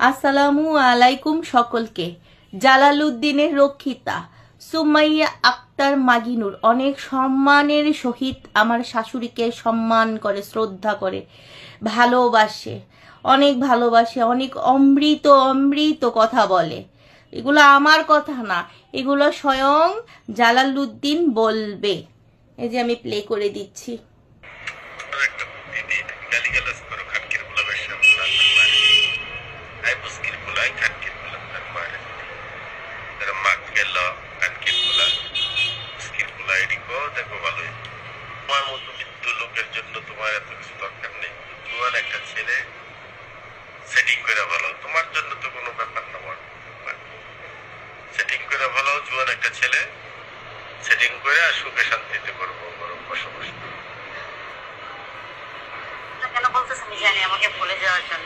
আসসালামু আলাইকুম সকলকে। জালালউদ্দিনের রক্ষিতা সুমাইয়া আক্তার মাগিনুর অনেক সম্মানের সহিত আমার শাশুড়িকে সম্মান করে, শ্রদ্ধা করে, ভালোবাসে, অনেক ভালোবাসে, অনেক অমৃত অমৃত কথা বলে। এগুলো আমার কথা না, এগুলো স্বয়ং জালালউদ্দিন বলবে। এই যে আমি প্লে করে দিচ্ছি। তোমার মতো মৃত্যু লোকের জন্য তোমার এত কিছু দরকার নেই। তোমার একটা ছেলে সেটিং করে ভালো, তোমার জন্য তো কোনো ব্যাপার না। সেটিং করে ভালো, জুয়ান একটা ছেলে সেটিং করে আর সুখে শান্তিতে করবো বসবাস। কেন বলতেছেন জানি আমাকে ভুলে যাওয়ার জন্য?